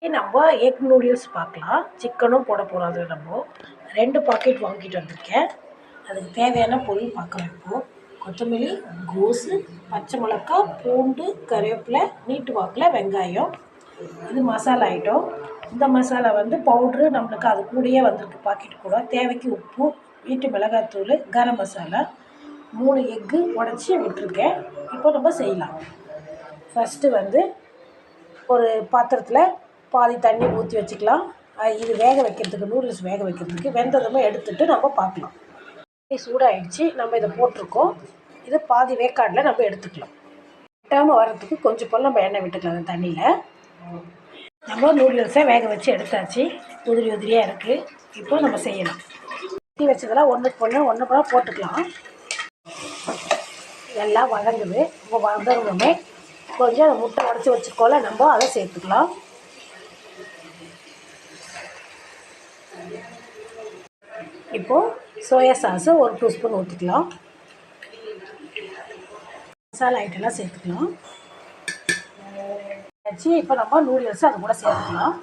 நம்ம egg noodles பார்க்கலாம். சிக்கனும் போட போகிறோம். அது நம்ம 2 பாக்கெட் வாங்கிட்டு வந்திருக்கேன். அதுக்கு தேவையான பொருள் பார்க்குறோம். இப்போது கொத்தமல்லி, கோஸு, பச்சை மிளகா, பூண்டு, கருவேப்பிலை, நீட்டு வாக்கில் வெங்காயம். இது மசாலா ஐட்டம். இந்த மசாலா பவுட்ரு நம்மளுக்கு அது கூடயே வந்திருக்கு. பாக்கெட் கூட தேவைக்கு உப்பு, வீட்டு மிளகாத்தூள், கரம் மசாலா, 3 எக்கு உடச்சி விட்டுருக்கேன். இப்போ நம்ம செய்யலாம். ஃபஸ்ட்டு ஒரு பாத்திரத்தில் பாதி தண்ணி ஊற்றி வச்சுக்கலாம். இது வேக வைக்கிறதுக்கு, நூடுல்ஸ் வேக வைக்கிறதுக்கு. வெந்ததுமே எடுத்துகிட்டு நம்ம பார்க்கலாம். சூடாகிடுச்சு. நம்ம இதை போட்டிருக்கோம். இது பாதி வேக்காடில் நம்ம எடுத்துக்கலாம். விட்டாமல் வர்றதுக்கு கொஞ்சம் போல் நம்ம எண்ணெய் விட்டுக்கலாம் அந்த தண்ணியில். நம்ம நூடுல்ஸை வேக வச்சு எடுத்தாச்சு. உதிரியாக இருக்குது. இப்போ நம்ம செய்யலாம். ஊற்றி வச்சதெல்லாம் ஒன்று போட்டுக்கலாம். எல்லாம் வதங்குது. இப்போ வதங்கணுமே கொஞ்சம் அந்த முட்டை உடச்சி வச்சுக்கோல, நம்ம அதை சேர்த்துக்கலாம். இப்போது சோயா சாஸு ஒரு 2 ஸ்பூன் ஊற்றிக்கலாம். மசாலா ஐட்டம்லாம் சேர்த்துக்கலாம். வச்சு இப்போ நம்ம நூடுல்ஸ் அது கூட சேர்த்துக்கலாம்.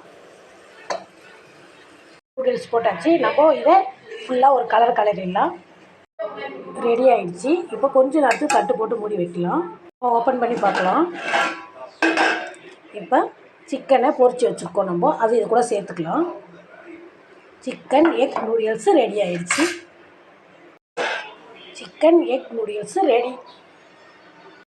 நூடுல்ஸ் போட்டாச்சு. நம்ம இதை ஃபுல்லாக ஒரு கலரிடலாம். ரெடி ஆகிடுச்சு. இப்போ கொஞ்சம் நேரத்துக்கு தட்டு போட்டு மூடி வைக்கலாம். ஓப்பன் பண்ணி பார்க்கலாம். இப்போ சிக்கனை பொரிச்சு வச்சுருக்கோம். நம்ம அது இது கூட சேர்த்துக்கலாம். சிக்கன் எக் நூடுல்ஸ் ரெடி ஆகிடுச்சு. Chicken egg noodles ready.